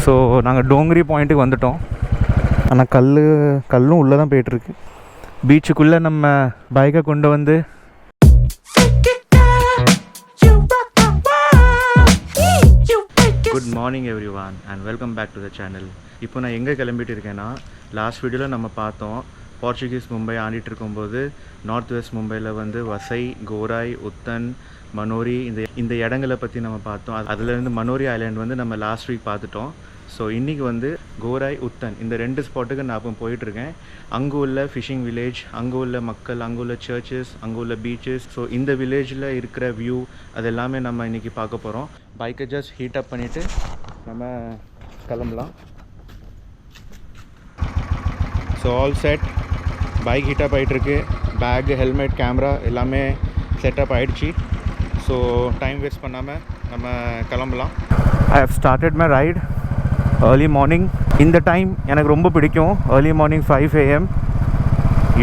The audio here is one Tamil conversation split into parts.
ஸோ நாங்கள் டோங்கரி பாயிண்ட்டுக்கு வந்துட்டோம். ஆனால் கல்லும் உள்ளே தான் போயிட்டுருக்கு. பீச்சுக்குள்ளே நம்ம பைக்கை கொண்டு வந்து good morning everyone and welcome back to the channel. இப்போ நான் எங்கே கிளம்பிட்டு இருக்கேன்னா, லாஸ்ட் வீடியோவில் நம்ம பார்த்தோம் போர்ச்சுகீஸ் மும்பை ஆண்டிகிட்டு இருக்கும்போது நார்த் வெஸ்ட் மும்பையில் வந்து வசை, கோராய், உத்தன், மனோரி இந்த இடங்களை பற்றி நம்ம பார்த்தோம். அதுலேருந்து மனோரி ஐலாண்ட் வந்து நம்ம லாஸ்ட் வீக் பார்த்துட்டோம். ஸோ இன்றைக்கி வந்து கோராய், உத்தன் இந்த 2 ஸ்பாட்டுக்கு நான் இப்போ போயிட்டுருக்கேன். அங்கே உள்ள ஃபிஷிங் வில்லேஜ், அங்கே உள்ள மக்கள், அங்கே உள்ள சர்ச்சஸ், அங்கே உள்ள பீச்சஸ், ஸோ இந்த வில்லேஜில் இருக்கிற வியூ அது எல்லாமே நம்ம இன்றைக்கி பார்க்க போகிறோம். பைக்கை ஜஸ்ட் ஹீட் அப் பண்ணிவிட்டு நம்ம கிளம்பலாம். So all set, bike heat up ஆகிட்டுருக்கு, பேக், ஹெல்மெட், கேமரா எல்லாமே செட்டப் ஆகிடுச்சு. ஸோ டைம் வேஸ்ட் பண்ணாமல் நம்ம கிளம்பலாம். I have started my ride early morning. இந்த டைம் எனக்கு ரொம்ப பிடிக்கும். ஏர்லி மார்னிங் 5 AM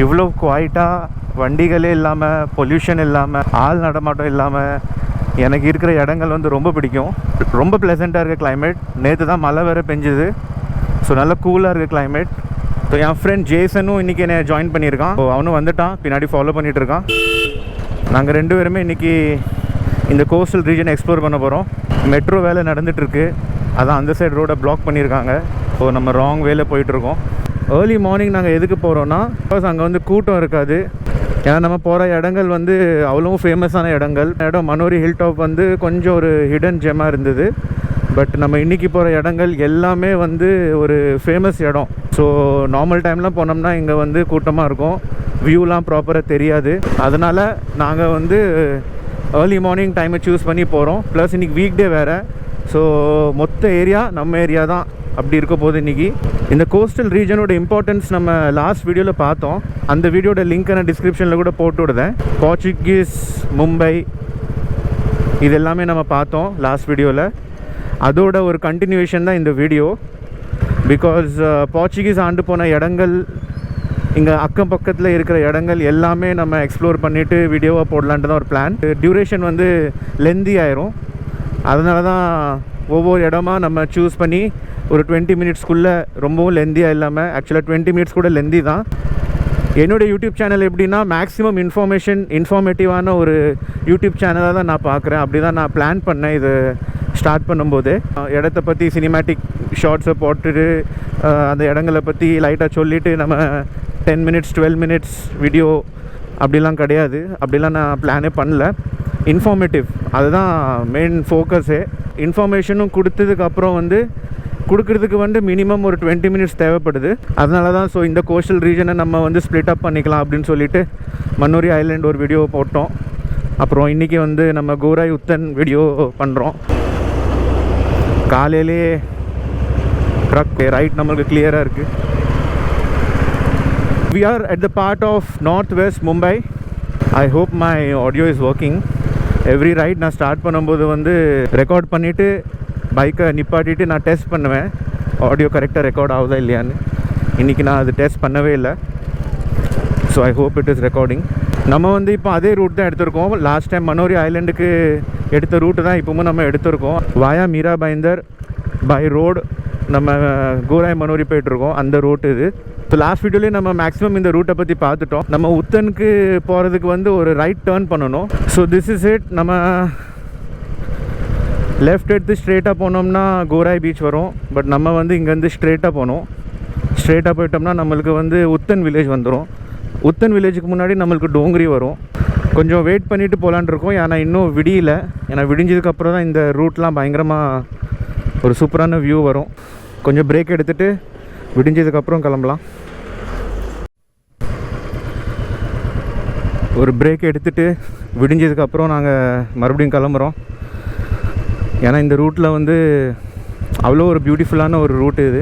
இவ்வளோ குவாய்ட்டாக, வண்டிகளே இல்லாமல், பொல்யூஷன் இல்லாமல், ஆள் நடமாட்டம் இல்லாமல் எனக்கு இருக்கிற இடங்கள் வந்து ரொம்ப பிடிக்கும். ரொம்ப ப்ளசண்ட்டாக இருக்க கிளைமேட். நேற்று தான் மழை வேறு பெஞ்சுது. ஸோ நல்லா கூலாக இருக்க கிளைமேட். ஸோ என் ஃப்ரெண்ட் ஜேசனும் இன்றைக்கி என்னை ஜாயின் பண்ணியிருக்கான். ஸோ அவனும் வந்துட்டான், பின்னாடி ஃபாலோ பண்ணிகிட்டு இருக்கான். நாங்கள் 2 பேருமே இன்றைக்கி இந்த கோஸ்டல் ரீஜன் எக்ஸ்ப்ளோர் பண்ண போகிறோம். மெட்ரோ வேலை நடந்துகிட்ருக்கு, அதான் அந்த சைடு ரோடை பிளாக் பண்ணியிருக்காங்க. ஸோ நம்ம ராங் வேல போயிட்டுருக்கோம். ஏர்லி மார்னிங் நாங்கள் எதுக்கு போகிறோன்னா, பிகாஸ் அங்கே வந்து கூட்டம் இருக்காது. ஏன்னா நம்ம போகிற இடங்கள் வந்து அவ்வளோ ஃபேமஸான இடம். மனோரி ஹில் டாப் வந்து கொஞ்சம் ஒரு ஹிடன் ஜெம்மாக இருந்தது. பட் நம்ம இன்றைக்கி போகிற இடங்கள் எல்லாமே வந்து ஒரு ஃபேமஸ் இடம். ஸோ நார்மல் டைம்லாம் போனோம்னா இங்கே வந்து கூட்டமாக இருக்கும், வியூலாம் ப்ராப்பராக தெரியாது. அதனால் நாங்கள் வந்து ஏர்லி மார்னிங் டைமை சூஸ் பண்ணி போகிறோம். ப்ளஸ் இன்றைக்கி வீக் டே வேறு. ஸோ மொத்த ஏரியா நம்ம ஏரியா தான் அப்படி இருக்க போது. இன்றைக்கி இந்த கோஸ்டல் ரீஜனோட இம்பார்ட்டன்ஸ் நம்ம லாஸ்ட் வீடியோவில் பார்த்தோம். அந்த வீடியோட லிங்க்கை நான் டிஸ்கிரிப்ஷனில் கூட போட்டு விடுதேன். போர்ச்சுகீஸ் மும்பை இது எல்லாமே நம்ம பார்த்தோம் லாஸ்ட் வீடியோவில். அதோட ஒரு கண்டினியூவேஷன் தான் இந்த வீடியோ. பிகாஸ் போர்ச்சுகீஸ் ஆண்டு போன இடங்கள், இங்கே அக்கம் பக்கத்தில் இருக்கிற இடங்கள் எல்லாமே நம்ம எக்ஸ்ப்ளோர் பண்ணிவிட்டு வீடியோவாக போடலான்ட்டு தான் ஒரு பிளான். டியூரேஷன் வந்து லென்தி ஆயிரும். அதனால தான் ஒவ்வொரு இடமா நம்ம சூஸ் பண்ணி ஒரு 20 மினிட்ஸ்க்குள்ளே, ரொம்பவும் லெந்தியாக இல்லாமல், ஆக்சுவலாக 20 மினிட்ஸ் கூட லெந்தி தான். என்னோடய யூடியூப் சேனல் எப்படின்னா, மேக்ஸிமம் இன்ஃபார்மேட்டிவான ஒரு யூடியூப் சேனலாக தான் நான் பார்க்குறேன். அப்படி தான் நான் பிளான் பண்ணேன் இது ஸ்டார்ட் பண்ணும்போது. இடத்த பற்றி சினிமேட்டிக் ஷார்ட்ஸை போட்டுட்டு அந்த இடங்களை பற்றி லைட்டாக சொல்லிவிட்டு நம்ம 10 மினிட்ஸ் 12 மினிட்ஸ் வீடியோ அப்படிலாம் கிடையாது. அப்படிலாம் நான் பிளானே பண்ணல. இன்ஃபார்மேட்டிவ் அதுதான் மெயின் ஃபோக்கஸே. இன்ஃபர்மேஷனும் கொடுத்ததுக்கப்புறம் வந்து கொடுக்குறதுக்கு வந்து மினிமம் ஒரு 20 மினிட்ஸ் தேவைப்படுது. அதனால தான் ஸோ இந்த கோஸ்டல் ரீஜனை நம்ம வந்து ஸ்ப்ளிட் அப் பண்ணிக்கலாம் அப்படின்னு சொல்லிட்டு மனோரி ஐலாண்ட் ஒரு வீடியோ போட்டோம். அப்புறம் இன்றைக்கி வந்து நம்ம கோராய், உத்தன் வீடியோ பண்ணுறோம். காலையிலே ட்ரக் ரைட் நம்மளுக்கு கிளியராக இருக்குது. We are at the part of northwest Mumbai. I hope my audio is working. Every ride நான் ஸ்டார்ட் பண்ணும்போது வந்து ரெக்கார்ட் பண்ணிவிட்டு பைக்கை நிப்பாட்டிட்டு நான் டெஸ்ட் பண்ணுவேன் ஆடியோ கரெக்டாக ரெக்கார்ட் ஆகுதா இல்லையான்னு. இன்றைக்கி நான் அது டெஸ்ட் பண்ணவே இல்லை. So I hope it is recording. நம்ம வந்து இப்போ அதே ரூட் தான் எடுத்திருக்கோம். லாஸ்ட் டைம் மனோரி ஐலாண்டுக்கு எடுத்த ரூட்டு தான் இப்போவும் நம்ம எடுத்திருக்கோம். வாயா மீரா பைந்தர் பை ரோடு நம்ம கோராய் மனோரி போய்ட்டுருக்கோம். அந்த ரூட் இது. ஸோ லாஸ்ட் வீடியோலேயே நம்ம மேக்ஸிமம் இந்த ரூட்டை பற்றி பார்த்துட்டோம். நம்ம உத்தனுக்கு போகிறதுக்கு வந்து ஒரு ரைட் டேர்ன் பண்ணணும். So this is it. நம்ம லெஃப்ட் எடுத்து ஸ்ட்ரெயிட்டாக போனோம்னா கோராய் பீச் வரும். பட் நம்ம வந்து இங்கேருந்து ஸ்ட்ரெயிட்டாக போகணும். ஸ்ட்ரெயிட்டாக போயிட்டோம்னா நம்மளுக்கு வந்து உத்தன் வில்லேஜ் வந்துடும். உத்தன் வில்லேஜுக்கு முன்னாடி நம்மளுக்கு டோங்கரி வரும். கொஞ்சம் வெயிட் பண்ணிவிட்டு போகலான் இருக்கோம். ஏன்னா இன்னும் விடியல. ஏன்னா விடிஞ்சதுக்கப்புறம் தான் இந்த ரூட்லாம் பயங்கரமாக ஒரு சூப்பரான வியூ வரும். கொஞ்சம் பிரேக் எடுத்துகிட்டு விடிஞ்சதுக்கப்புறம் கிளம்பலாம். ஒரு பிரேக் எடுத்துகிட்டு விடிஞ்சதுக்கப்புறம் நாங்கள் மறுபடியும் கிளம்புறோம். ஏன்னா இந்த ரூட்டில் வந்து அவ்வளோ ஒரு பியூட்டிஃபுல்லான ஒரு ரூட்டு இது.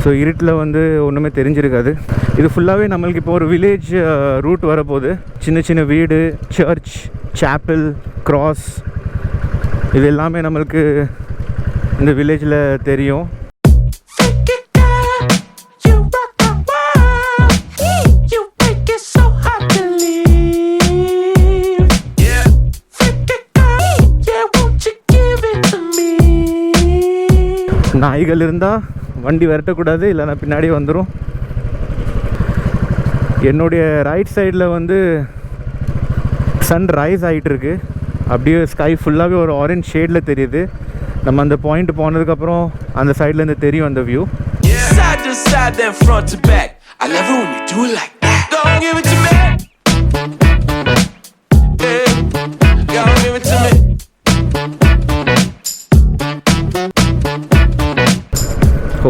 ஸோ இருட்டில் வந்து ஒன்றுமே தெரிஞ்சிருக்காது. இது ஃபுல்லாகவே நம்மளுக்கு இப்போ ஒரு வில்லேஜ் ரூட் வரப்போகுது. சின்ன சின்ன வீடு, சர்ச், சாப்பிள், கிராஸ் இது எல்லாமே நம்மளுக்கு இந்த வில்லேஜில் தெரியும். நாய்கள் இருந்தால் வண்டி விரட்டக்கூடாது, இல்லைன்னா பின்னாடி வந்துடும். என்னுடைய ரைட் சைடில் வந்து சன் ரைஸ் ஆகிட்டுருக்கு. அப்படியே ஸ்கை ஃபுல்லாகவே ஒரு ஆரஞ்ச் ஷேடில் தெரியுது. நம்ம அந்த பாயிண்ட் போனதுக்கப்புறம் அந்த சைட்லேருந்து தெரியும் அந்த வியூ.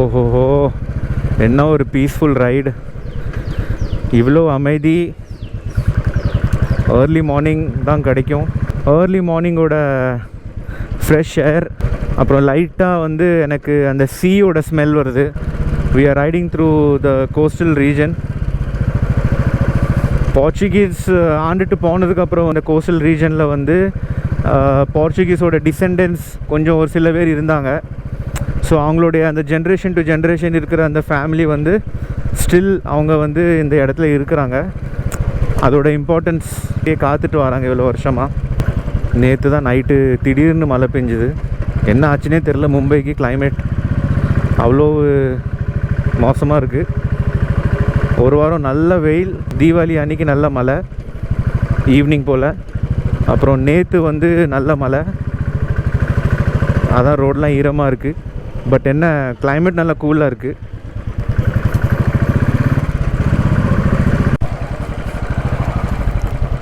ஓஹோஹோ, என்ன ஒரு பீஸ்ஃபுல் ரைடு. இவ்வளோ அமைதி ஏர்லி மார்னிங் தான் கிடைக்கும். ஏர்லி மார்னிங்கோட ஃப்ரெஷ் ஏர், அப்புறம் லைட்டாக வந்து எனக்கு அந்த சீயோட ஸ்மெல் வருது. we are riding through the coastal region. Portuguese ஆண்டுட்டு போனதுக்கப்புறம் அந்த கோஸ்டல் ரீஜனில் வந்து போர்ச்சுகீஸோட டிசெண்டன்ஸ் கொஞ்சம் ஒரு சில பேர் இருந்தாங்க. ஸோ அவங்களுடைய அந்த ஜென்ரேஷன் டு ஜென்ரேஷன் இருக்கிற அந்த ஃபேமிலி வந்து ஸ்டில் அவங்க வந்து இந்த இடத்துல இருக்கிறாங்க. அதோட இம்பார்ட்டன்ஸ் காத்துட்டு வராங்க இவ்வளோ வருஷமாக. நேற்று தான் நைட்டு திடீர்னு மழை பெஞ்சுது. என்ன ஆச்சுன்னே தெரில. மும்பைக்கு கிளைமேட் அவ்வளோ மோசமாக இருக்குது. ஒரு வாரம் நல்ல வெயில், தீபாவளி அன்றைக்கி நல்ல மழை ஈவினிங் போல். அப்புறம் நேற்று வந்து நல்ல மழை, அதான் ரோடெலாம் ஈரமாக இருக்குது. பட் என்ன கிளைமேட் நல்லா கூலாக இருக்குது.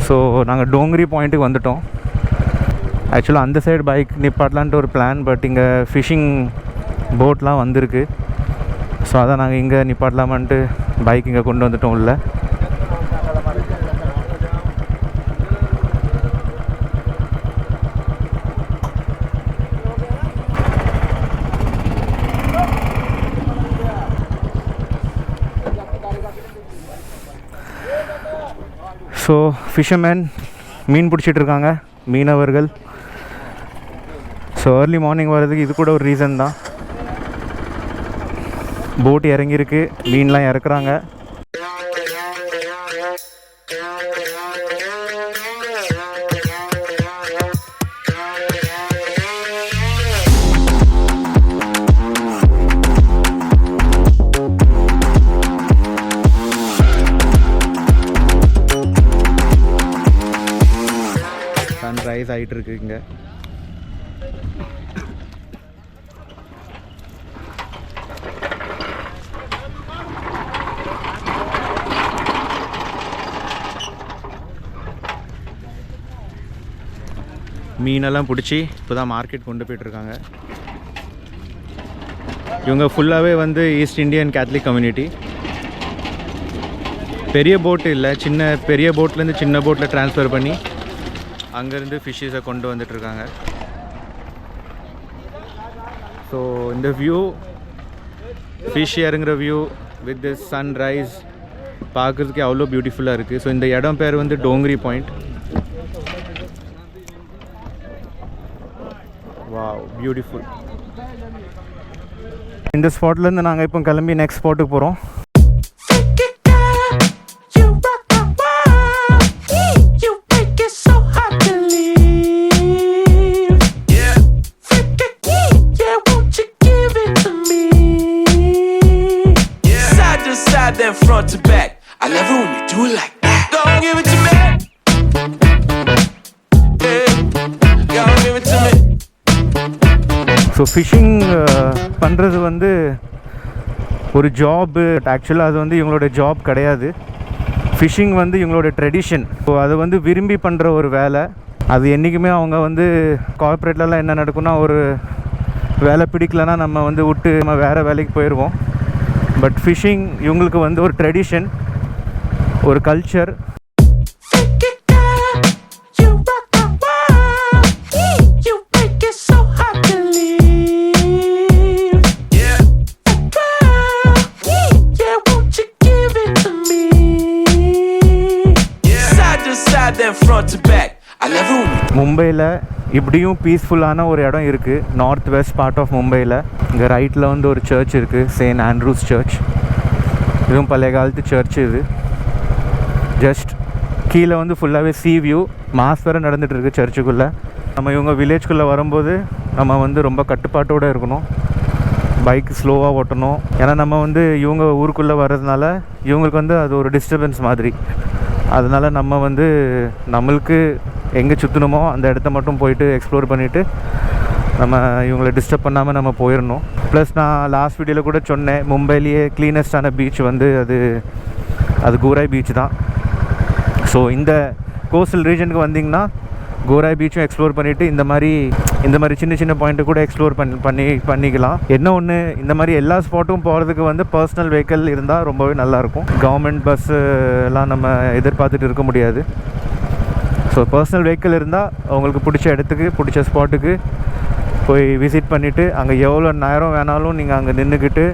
ஸோ நாங்கள் டோங்கரி பாயிண்ட்டுக்கு வந்துட்டோம். ஆக்சுவலாக அந்த சைடு பைக் நிப்பாட்டலான்ட்டு ஒரு பிளான், பட் இங்கே ஃபிஷிங் போட்லாம் வந்திருக்கு. ஸோ அதான் நாங்கள் இங்கே நிப்பாட்டலாமான்ட்டு பைக் இங்கே கொண்டு வந்துட்டோம் உள்ள. ஸோ ஃபிஷர்மேன் மீன் பிடிச்சிட்ருக்காங்க, மீனவர்கள். ஸோ ஏர்லி மார்னிங் வர்றதுக்கு இது கூட ஒரு ரீசன் தான். போட் இறங்கியிருக்கு, மீன்லாம் இறக்குறாங்க. சன்ரைஸ் ஆகிட்டு இருக்கு இங்கே. மீனெல்லாம் பிடிச்சி இப்போ தான் மார்க்கெட் கொண்டு போய்ட்டுருக்காங்க. இவங்க ஃபுல்லாகவே வந்து ஈஸ்ட் இண்டியன் கேத்தலிக் கம்யூனிட்டி. பெரிய போட்டு இல்லை, பெரிய போட்லேருந்து சின்ன போட்டில் ட்ரான்ஸ்ஃபர் பண்ணி அங்கேருந்து ஃபிஷ்ஷஸை கொண்டு வந்துட்டுருக்காங்க. ஸோ இந்த வியூ, ஃபிஷ் இறங்குற வியூ வித் திஸ் சன்ரைஸ் பார்க்குறதுக்கே அவ்வளோ பியூட்டிஃபுல்லாக இருக்குது. ஸோ இந்த இடம் பேர் வந்து டோங்கரி பாயிண்ட். Wow, beautiful. இந்த ஸ்பாட்லேருந்து நாங்கள் இப்போ கிளம்பி நெக்ஸ்ட் ஸ்பாட்டுக்கு போகிறோம். Front to back, I love it when you do it like that. Don't give it to me. Don't give it to me. So fishing பண்ணுறது வந்து ஒரு ஜாப்பு. ஆக்சுவலாக அது வந்து இவங்களோட ஜாப் கிடையாது. ஃபிஷிங் வந்து இவங்களோட ட்ரெடிஷன். ஸோ அதை வந்து விரும்பி பண்ணுற ஒரு வேலை. அது என்றைக்குமே அவங்க வந்து கார்ப்பரேட்லலாம் என்ன நடக்கும்னா, ஒரு வேலை பிடிக்கலன்னா நம்ம வந்து விட்டு நம்ம வேறு வேலைக்கு போயிடுவோம். பட் ஃபிஷிங் இவங்களுக்கு வந்து ஒரு ட்ரெடிஷன், ஒரு கல்ச்சர். மும்பையில் இப்படியும் பீஸ்ஃபுல்லான ஒரு இடம் இருக்குது, நார்த் வெஸ்ட் பார்ட் ஆஃப் மும்பையில். இங்கே ரைட்டில் வந்து ஒரு சர்ச் இருக்குது, செயின்ட் ஆண்ட்ரூஸ் சர்ச். இதுவும் பழைய காலத்து சர்ச். இது ஜஸ்ட் கீழே வந்து ஃபுல்லாகவே சீ வியூ. மாஸ் வேறு நடந்துகிட்ருக்கு சர்ச்சுக்குள்ளே. நம்ம இவங்க வில்லேஜ்குள்ளே வரும்போது நம்ம வந்து ரொம்ப கட்டுப்பாட்டோடு இருக்கணும். பைக் ஸ்லோவாக ஓட்டணும். ஏன்னா நம்ம வந்து இவங்க ஊருக்குள்ளே வர்றதுனால இவங்களுக்கு வந்து அது ஒரு டிஸ்டர்பன்ஸ் மாதிரி. அதனால் நம்ம வந்து நம்மளுக்கு எங்கே சுற்றணுமோ அந்த இடத்த மட்டும் போயிட்டு எக்ஸ்ப்ளோர் பண்ணிவிட்டு நம்ம இவங்களை டிஸ்டர்ப் பண்ணாமல் நம்ம போயிடணும். ப்ளஸ் நான் லாஸ்ட் வீடியோவில் கூட சொன்னேன், மும்பையிலேயே க்ளீனஸ்டான பீச் வந்து அது கோராய் பீச் தான். ஸோ இந்த கோஸ்டல் ரீஜனுக்கு வந்திங்கன்னா கோராய் பீச்சும் எக்ஸ்ப்ளோர் பண்ணிவிட்டு இந்த மாதிரி சின்ன சின்ன பாயிண்ட்டு கூட எக்ஸ்ப்ளோர் பண்ணிக்கலாம். என்ன ஒன்று, இந்த மாதிரி எல்லா ஸ்பாட்டும் போகிறதுக்கு வந்து பர்சனல் வெஹிக்கிள் இருந்தால் ரொம்பவே நல்லாயிருக்கும். கவர்மெண்ட் பஸ்ஸு எல்லாம் நம்ம எதிர்பார்த்துட்டு இருக்க முடியாது. ஸோ பர்சனல் வெஹிக்கிள் இருந்தால் அவங்களுக்கு பிடிச்ச இடத்துக்கு பிடிச்ச ஸ்பாட்டுக்கு போய் விசிட் பண்ணிவிட்டு அங்கே எவ்வளோ நேரம் வேணாலும் நீங்கள் அங்கே நின்றுக்கிட்டு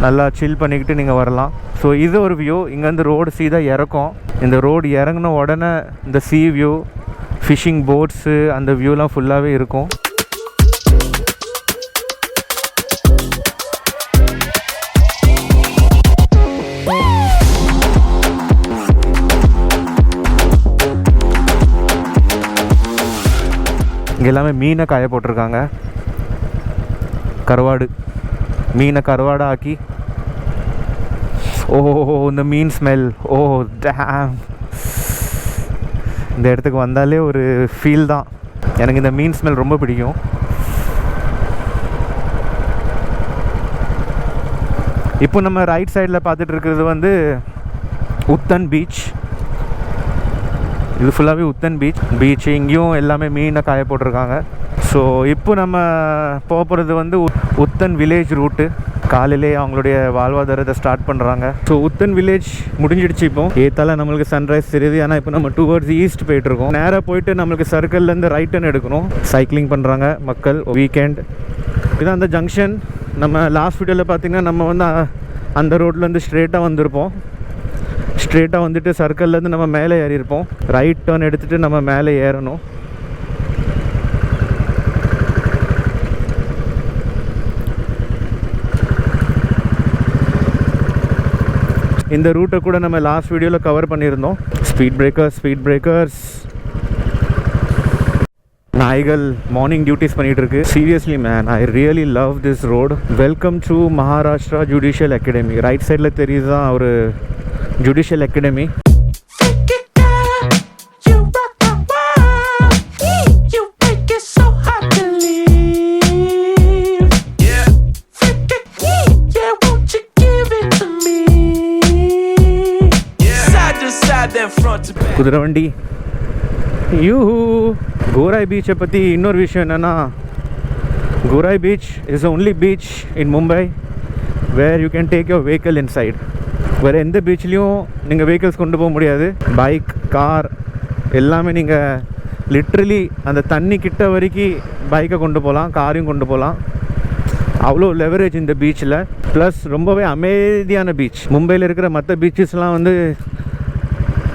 நல்லா சில் பண்ணிக்கிட்டு நீங்கள் வரலாம். ஸோ இது ஒரு வியூ. இங்கேருந்து ரோடு சீதா இறக்கும். இந்த ரோடு இறங்கின உடனே இந்த சீ வியூ, ஃபிஷிங் போட்ஸு, அந்த வியூலாம் ஃபுல்லாகவே இருக்கும். இங்கே எல்லாமே மீனை காய போட்டிருக்காங்க. கருவாடு, மீனை கருவாடு ஆக்கி. ஓஹோ, இந்த மீன் ஸ்மெல், ஓ டேம். இந்த இடத்துக்கு வந்தாலே ஒரு ஃபீல் தான். எனக்கு இந்த மீன் ஸ்மெல் ரொம்ப பிடிக்கும். இப்போ நம்ம ரைட் சைடில் பார்த்துட்டு இருக்கிறது வந்து உத்தன் பீச். இது ஃபுல்லாகவே உத்தன் பீச். இங்கேயும் எல்லாமே மீனை காய போட்டிருக்காங்க. ஸோ இப்போ நம்ம போகிறது வந்து உத்தன் வில்லேஜ் ரூட்டு. காலையிலே அவங்களுடைய வாழ்வாதாரத்தை ஸ்டார்ட் பண்ணுறாங்க. ஸோ உத்தன் வில்லேஜ் முடிஞ்சிடுச்சு. இப்போ ஏத்தால நம்மளுக்கு சன்ரைஸ் தெரியுது. ஆனால் இப்போ நம்ம டுவர்ட்ஸ் ஈஸ்ட் போயிட்டுருக்கோம். நேராக போயிட்டு நம்மளுக்கு சர்க்கிள்லேருந்து ரைட் டர்ன் எடுக்கணும். சைக்கிளிங் பண்ணுறாங்க மக்கள். வீக்கெண்ட் இதுதான் அந்த ஜங்ஷன். நம்ம லாஸ்ட் வீடியோவில் பார்த்திங்கன்னா நம்ம வந்து அந்த ரோட்லேருந்து ஸ்ட்ரெயிட்டாக வந்திருப்போம். ஸ்ட்ரெயிட்டாக வந்துட்டு சர்க்கிள்லேருந்து நம்ம மேலே ஏறியிருப்போம். ரைட் டர்ன் எடுத்துகிட்டு நம்ம மேலே ஏறணும். இந்த ரூட்டை கூட நம்ம லாஸ்ட் வீடியோவில் கவர் பண்ணியிருந்தோம். Speed breakers. நாய்கள் மார்னிங் டியூட்டிஸ் பண்ணிகிட்டு இருக்கு. Seriously man, I really love this road. Welcome to Maharashtra judicial academy. Right சைடில் தெரியுது தான் ஒரு ஜுடிஷியல் அகாடமி. குதிரவண்டி. கோராய் பீச்சை பற்றி இன்னொரு விஷயம் என்னென்னா, Gorai beach is only beach in Mumbai where you can take your vehicle inside. வேறு எந்த பீச்லேயும் நீங்கள் வெஹிக்கிள்ஸ் கொண்டு போக முடியாது. பைக், கார் எல்லாமே நீங்கள் லிட்ரலி அந்த தண்ணி கிட்ட வரைக்கும் பைக்கை கொண்டு போகலாம், காரையும் கொண்டு போகலாம். அவ்வளோ லெவரேஜ் இந்த பீச்சில். ப்ளஸ் ரொம்பவே அமைதியான பீச். மும்பையில் இருக்கிற மற்ற பீச்சஸ்லாம் வந்து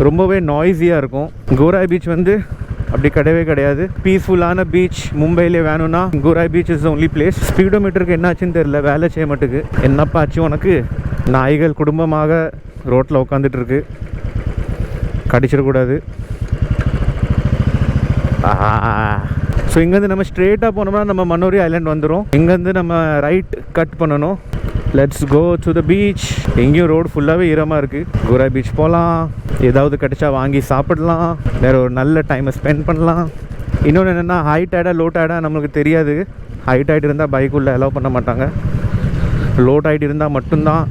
ரொம்பவே நாய்ஸியாக இருக்கும். கோராய் பீச் வந்து அப்படி கிடையாது. பீஸ்ஃபுல்லான பீச் மும்பையிலே வேணும்னா கோராய் பீச் இஸ் ஒன்லி பிளேஸ். ஸ்பீடோமீட்டருக்கு என்னாச்சுன்னு தெரில, வேலை செய்ய மாட்டுக்கு. என்னப்பா ஆச்சு உனக்கு? நாய்கள் குடும்பமாக ரோட்டில் உட்காந்துட்ருக்கு. கடிச்சிடக்கூடாது. ஸோ இங்கேருந்து நம்ம ஸ்ட்ரெயிட்டாக போனோம்னா நம்ம மன்னோரி ஐலாண்ட் வந்துடும். இங்கேருந்து நம்ம ரைட் கட் பண்ணணும். Let's go to the beach. எங்கேயும் ரோடு ஃபுல்லாகவே ஈரமாக இருக்குது. கோராய் பீச் போகலாம். ஏதாவது கிடைச்சா வாங்கி சாப்பிடலாம். வேறு ஒரு நல்ல டைமை ஸ்பெண்ட் பண்ணலாம். இன்னொன்று என்னென்னா, ஹை டைடாக லோ டைடாக நம்மளுக்கு தெரியாது. ஹை டைட் இருந்தால் பைக்குள்ளே அலோவ் பண்ண மாட்டாங்க. லோ டைட் இருந்தால் மட்டும்தான்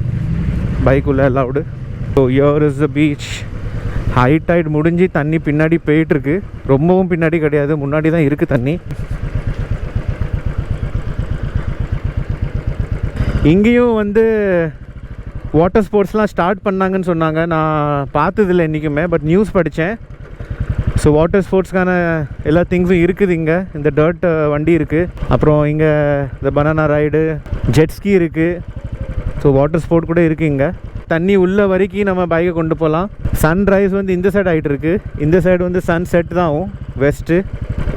பைக்குள்ளே allowed. So here is the beach. High tide முடிஞ்சு தண்ணி பின்னாடி போயிட்டுருக்கு. ரொம்பவும் பின்னாடி கிடையாது, முன்னாடி தான் இருக்குது தண்ணி. இங்கேயும் வந்து வாட்டர் ஸ்போர்ட்ஸ்லாம் ஸ்டார்ட் பண்ணாங்கன்னு சொன்னாங்க. நான் பார்த்ததில்ல என்றைக்குமே, பட் நியூஸ் படித்தேன். ஸோ வாட்டர் ஸ்போர்ட்ஸ்க்கான எல்லா திங்ஸும் இருக்குது இங்கே. இந்த டர்ட் வண்டி இருக்குது. அப்புறம் இங்கே இந்த பனானா ரைடு, ஜெட்ஸ்கி இருக்குது. ஸோ வாட்டர் ஸ்போர்ட் கூட இருக்குது இங்கே. தண்ணி உள்ள வரைக்கும் நம்ம பைக்கை கொண்டு போகலாம். சன்ரைஸ் வந்து இந்த சைடு ஆகிட்டு இருக்குது. இந்த சைடு வந்து சன் செட் தான் ஆகும், வெஸ்ட்டு.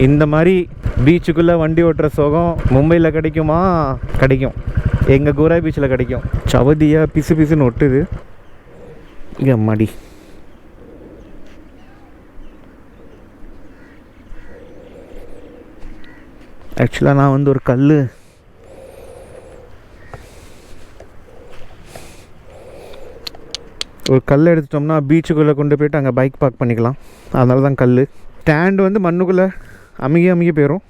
இந்த மாதிரி பீச்சுக்குள்ளே வண்டி ஓட்டுற சுகம் மும்பையில் கிடைக்குமா? கிடைக்கும். எங்கள் கோராய் பீச்சில் கிடைக்கும். சவதியாக பிசு பிசுன்னு ஒட்டுது. மடி ஆக்சுவலாக நான் வந்து ஒரு கல் ஒரு கல் எடுத்துட்டோம்னா பீச்சுக்குள்ளே கொண்டு போய்ட்டு அங்கே பைக் பார்க் பண்ணிக்கலாம். அதனால தான் கல். ஸ்டாண்டு வந்து மண்ணுக்குள்ளே அமுகி போயிடும்.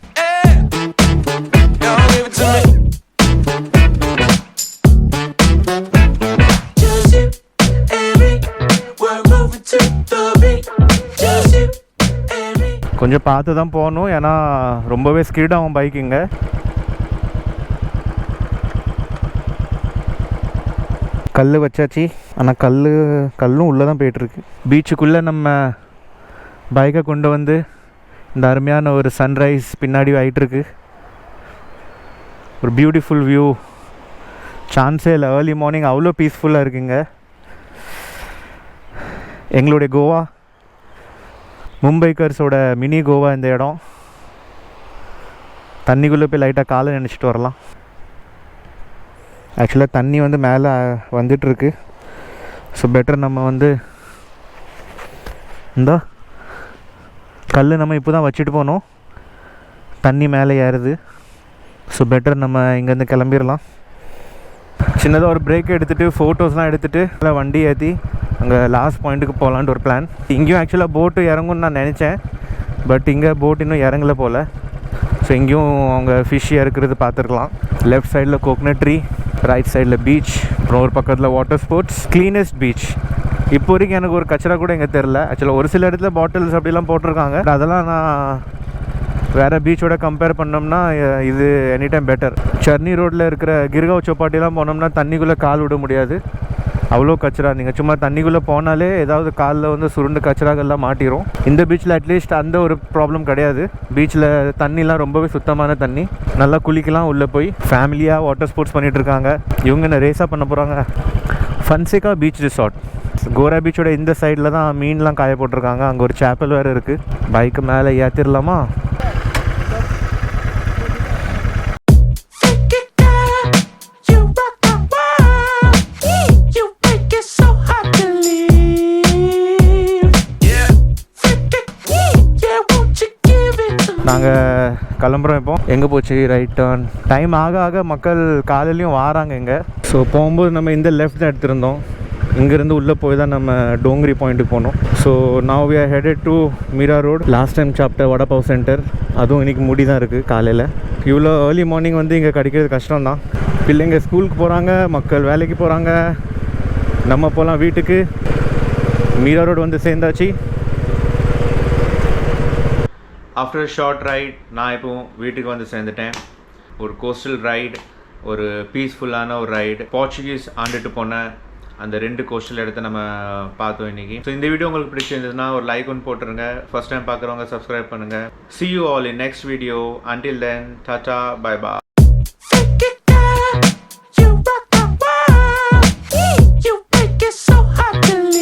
கொஞ்சம் பார்த்து தான் போகணும், ஏன்னா ரொம்பவே ஸ்பீடாகும் பைக்குங்க. கல் வச்சாச்சு, ஆனால் கல்லும் உள்ளே தான் போயிட்டுருக்கு. பீச்சுக்குள்ளே நம்ம பைக்கை கொண்டு வந்து இந்த அருமையான ஒரு சன்ரைஸ் பின்னாடி ஆகிட்டுருக்கு. ஒரு பியூட்டிஃபுல் வியூ, சான்ஸே இல்லை. ஏர்லி மார்னிங் அவ்வளோ பீஸ்ஃபுல்லாக இருக்குங்க. எங்களுடைய கோவா, மும்பைக்கர்ஸோட மினி கோவா இந்த இடம். தண்ணிக்குள்ளே போய் லைட்டாக காலை நினச்சிட்டு வரலாம். ஆக்சுவலாக தண்ணி வந்து மேலே வந்துட்டுருக்கு. ஸோ பெட்டர் நம்ம வந்து இந்த கல் நம்ம இப்போ தான் வச்சுட்டு போனோம், தண்ணி மேலே ஏறுது. ஸோ பெட்டர் நம்ம இங்கேருந்து கிளம்பிடலாம். சின்னதாக ஒரு பிரேக் எடுத்துகிட்டு ஃபோட்டோஸ்லாம் எடுத்துகிட்டு வண்டி ஏற்றி அங்கே லாஸ்ட் பாயிண்ட்டுக்கு போகலான்ட்டு ஒரு பிளான். இங்கேயும் ஆக்சுவலாக போட்டு இறங்கும்னு நான் நினச்சேன், பட் இங்கே போட் இன்னும் இறங்கலை போல். ஸோ இங்கேயும் அவங்க ஃபிஷ் இறக்குறது பார்த்துருக்கலாம். லெஃப்ட் சைடில் கோகனட் ட்ரீ, ரைட் சைடில் பீச், அப்புறம் ஒரு பக்கத்தில் வாட்டர் ஸ்போர்ட்ஸ். Cleanest beach. இப்போ வரைக்கும் எனக்கு ஒரு கச்சரா கூட இங்கே தெரில. ஆக்சுவலாக ஒரு சில இடத்துல பாட்டில்ஸ் அப்படிலாம் போட்டிருக்காங்க. அதெல்லாம் நான் வேறு பீச்சோட கம்பேர் பண்ணோம்னா இது எனி டைம் பெட்டர். சர்னி ரோட்டில் இருக்கிற கிர்காவ் சௌப்பாட்டிலாம் போனோம்னா தண்ணிக்குள்ளே கால் விட முடியாது, அவ்வளோ கச்சரா. நீங்கள் சும்மா தண்ணிக்குள்ளே போனாலே ஏதாவது காலில் வந்து சுருண்டு கச்சராகெல்லாம் மாட்டிடும். இந்த பீச்சில் அட்லீஸ்ட் அந்த ஒரு ப்ராப்ளம் கிடையாது. பீச்சில் தண்ணிலாம் ரொம்பவே சுத்தமான தண்ணி, நல்லா குளிக்கலாம். உள்ளே போய் ஃபேமிலியாக வாட்டர் ஸ்போர்ட்ஸ் பண்ணிகிட்ருக்காங்க. இவங்க என்ன ரேஸாக பண்ண போகிறாங்க. ஃபன்சேகா பீச் ரிசார்ட், கோரா பீச்சோட இந்த சைடில் தான் மீன்லாம் காய போட்டிருக்காங்க. அங்கே ஒரு சேப்பல் வேறு இருக்குது. பைக்கு மேலே ஏற்றிடலாமா? நாங்கள் கிளம்புறோம். இப்போ எங்கே போச்சு ரைட் டர்ன். டைம் ஆக ஆக மக்கள் காலையிலையும் வாராங்க இங்கே. ஸோ போகும்போது நம்ம இந்த லெஃப்ட் தான் எடுத்திருந்தோம். இங்கேருந்து உள்ளே போய் தான் நம்ம டோங்கரி பாயிண்ட்டுக்கு போனோம். So now we are headed to Mira road. Last time சாப்பிட்ட வடப்பாவ் சென்டர், அதுவும் இன்றைக்கி மூடி தான் இருக்குது காலையில். இவ்வளோ ஏர்லி மார்னிங் வந்து இங்கே கிடைக்கிறது கஷ்டம்தான். பிள்ளைங்க ஸ்கூலுக்கு போகிறாங்க, மக்கள் வேலைக்கு போகிறாங்க, நம்ம போகலாம் வீட்டுக்கு. மீரா ரோடு வந்து சேர்ந்தாச்சு. ஆஃப்டர் ஷார்ட் ரைட் நான் இப்போ வீட்டுக்கு வந்து சேர்ந்துட்டேன். ஒரு கோஸ்டல் ரைடு, ஒரு பீஸ்ஃபுல்லான ஒரு ரைடு. போர்ச்சுகீஸ் ஆண்டுட்டு போன அந்த 2 கோஸ்டல் இடத்த நம்ம பார்த்தோம் இன்றைக்கி. ஸோ இந்த வீடியோ உங்களுக்கு பிடிச்சிருந்ததுன்னா ஒரு லைக் ஒன்று போட்டுருங்க. ஃபர்ஸ்ட் டைம் பார்க்குறவங்க சப்ஸ்கிரைப் பண்ணுங்கள். See you all in next video. Until then, tata, bye bye.